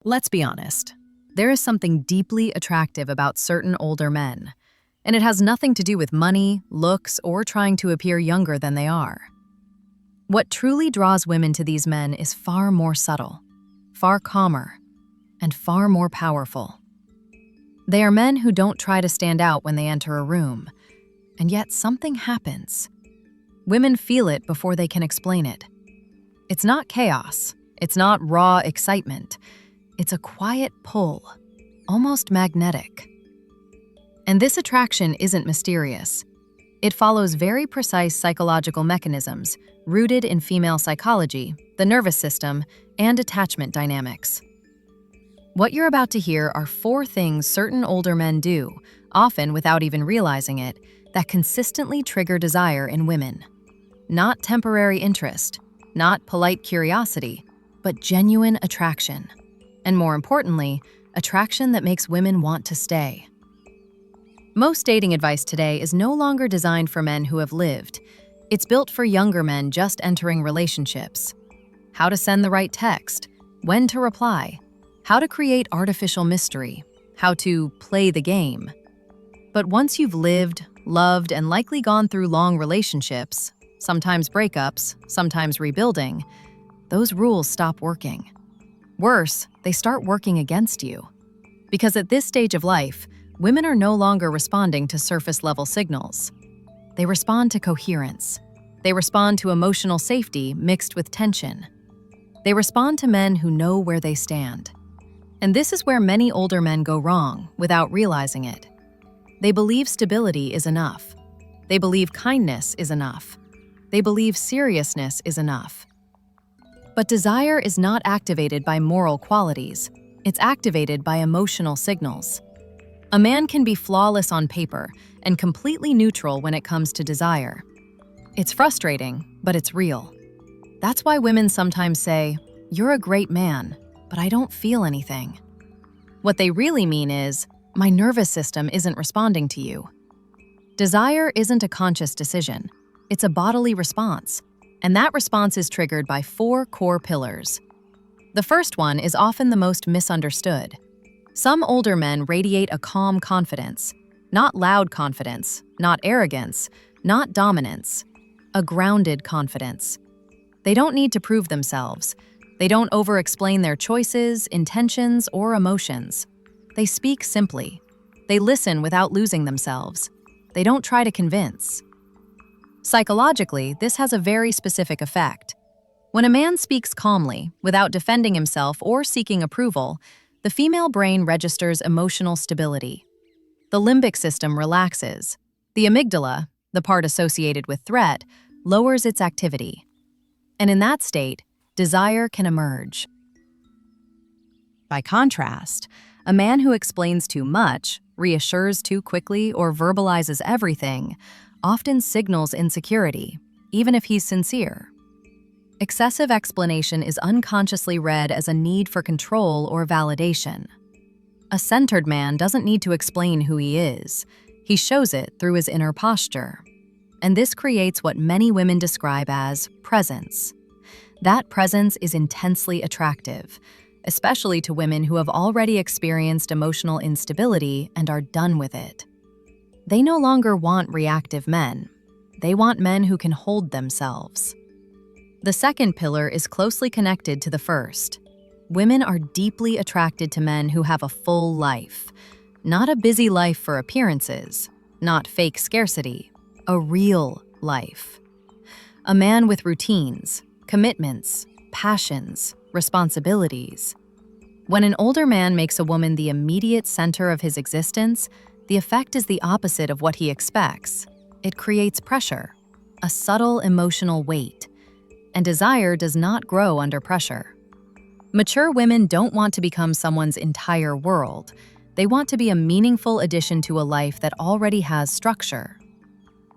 Let's be honest. There is something deeply attractive about certain older men, and it has nothing to do with money, looks, or trying to appear younger than they are. What truly draws women to these men is far more subtle, far calmer, and far more powerful. They are men who don't try to stand out when they enter a room, and yet something happens. Women feel it before they can explain it. It's not chaos. It's not raw excitement. It's a quiet pull, almost magnetic. And this attraction isn't mysterious. It follows very precise psychological mechanisms rooted in female psychology, the nervous system, and attachment dynamics. What you're about to hear are 4 things certain older men do, often without even realizing it, that consistently trigger desire in women. Not temporary interest, not polite curiosity, but genuine attraction. And more importantly, attraction that makes women want to stay. Most dating advice today is no longer designed for men who have lived. It's built for younger men just entering relationships. How to send the right text, when to reply, how to create artificial mystery, how to play the game. But once you've lived, loved, and likely gone through long relationships, sometimes breakups, sometimes rebuilding, those rules stop working. Worse, they start working against you. Because at this stage of life, women are no longer responding to surface-level signals. They respond to coherence. They respond to emotional safety mixed with tension. They respond to men who know where they stand. And this is where many older men go wrong without realizing it. They believe stability is enough. They believe kindness is enough. They believe seriousness is enough. But desire is not activated by moral qualities. It's activated by emotional signals. A man can be flawless on paper and completely neutral when it comes to desire. It's frustrating, but it's real. That's why women sometimes say, "You're a great man, but I don't feel anything." What they really mean is, "My nervous system isn't responding to you." Desire isn't a conscious decision. It's a bodily response. And that response is triggered by 4 core pillars. The first one is often the most misunderstood. Some older men radiate a calm confidence, not loud confidence, not arrogance, not dominance, a grounded confidence. They don't need to prove themselves. They don't over-explain their choices, intentions, or emotions. They speak simply. They listen without losing themselves. They don't try to convince. Psychologically, this has a very specific effect. When a man speaks calmly, without defending himself or seeking approval, the female brain registers emotional stability. The limbic system relaxes. The amygdala, the part associated with threat, lowers its activity. And in that state, desire can emerge. By contrast, a man who explains too much, reassures too quickly, or verbalizes everything often signals insecurity, even if he's sincere. Excessive explanation is unconsciously read as a need for control or validation. A centered man doesn't need to explain who he is. He shows it through his inner posture. And this creates what many women describe as presence. That presence is intensely attractive, especially to women who have already experienced emotional instability and are done with it. They no longer want reactive men. They want men who can hold themselves. The second pillar is closely connected to the first. Women are deeply attracted to men who have a full life. Not a busy life for appearances, not fake scarcity, a real life. A man with routines, commitments, passions, responsibilities. When an older man makes a woman the immediate center of his existence, the effect is the opposite of what he expects. It creates pressure, a subtle emotional weight, and desire does not grow under pressure. Mature women don't want to become someone's entire world. They want to be a meaningful addition to a life that already has structure.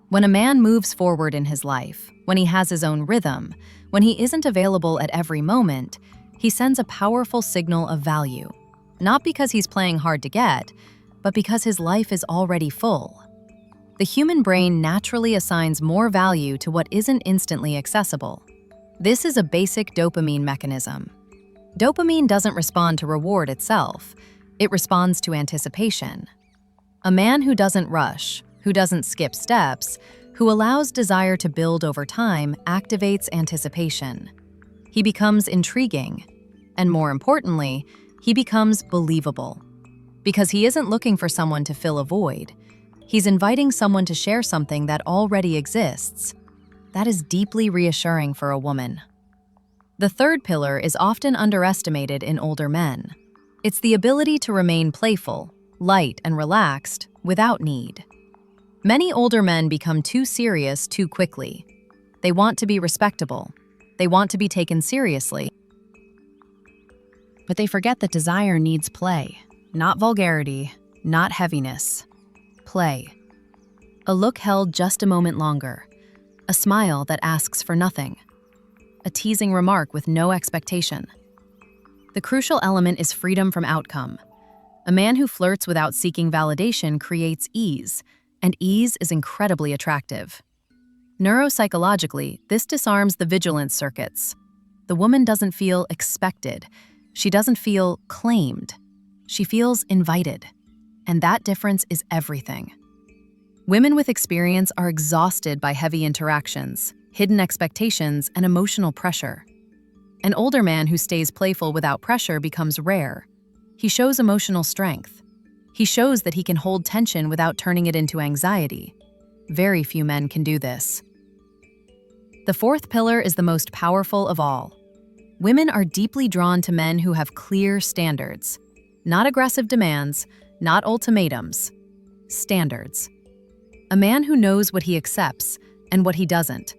When a man moves forward in his life, when he has his own rhythm, when he isn't available at every moment, he sends a powerful signal of value. Not because he's playing hard to get, but because his life is already full. The human brain naturally assigns more value to what isn't instantly accessible. This is a basic dopamine mechanism. Dopamine doesn't respond to reward itself, it responds to anticipation. A man who doesn't rush, who doesn't skip steps, who allows desire to build over time activates anticipation. He becomes intriguing, and more importantly, he becomes believable. Because he isn't looking for someone to fill a void, he's inviting someone to share something that already exists. That is deeply reassuring for a woman. The third pillar is often underestimated in older men. It's the ability to remain playful, light, and relaxed without need. Many older men become too serious too quickly. They want to be respectable. They want to be taken seriously. But they forget that desire needs play, not vulgarity, not heaviness. Play. A look held just a moment longer. A smile that asks for nothing. A teasing remark with no expectation. The crucial element is freedom from outcome. A man who flirts without seeking validation creates ease, and ease is incredibly attractive. Neuropsychologically, this disarms the vigilance circuits. The woman doesn't feel expected. She doesn't feel claimed. She feels invited. And that difference is everything. Women with experience are exhausted by heavy interactions, hidden expectations, and emotional pressure. An older man who stays playful without pressure becomes rare. He shows emotional strength. He shows that he can hold tension without turning it into anxiety. Very few men can do this. The fourth pillar is the most powerful of all. Women are deeply drawn to men who have clear standards. Not aggressive demands, not ultimatums. Standards. A man who knows what he accepts and what he doesn't.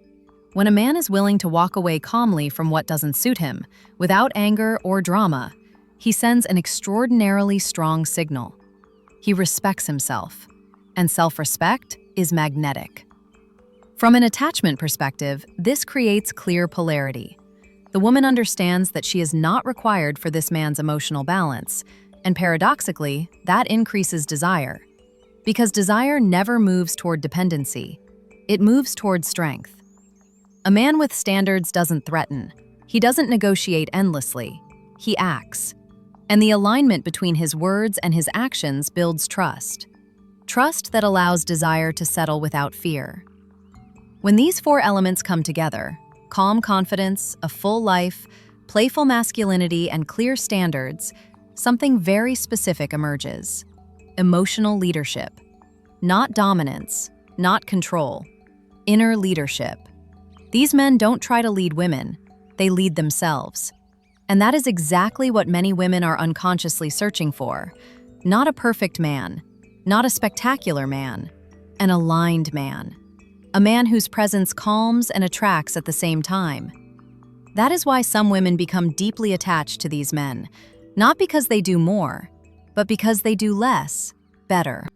When a man is willing to walk away calmly from what doesn't suit him, without anger or drama, he sends an extraordinarily strong signal. He respects himself, and self-respect is magnetic. From an attachment perspective, this creates clear polarity. The woman understands that she is not required for this man's emotional balance, and paradoxically, that increases desire. Because desire never moves toward dependency, it moves toward strength. A man with standards doesn't threaten. He doesn't negotiate endlessly. He acts. And the alignment between his words and his actions builds trust. Trust that allows desire to settle without fear. When these four elements come together, calm confidence, a full life, playful masculinity, and clear standards, something very specific emerges. Emotional leadership. Not dominance, not control. Inner leadership. These men don't try to lead women, they lead themselves. And that is exactly what many women are unconsciously searching for. Not a perfect man, not a spectacular man, an aligned man. A man whose presence calms and attracts at the same time. That is why some women become deeply attached to these men, not because they do more, but because they do less, better.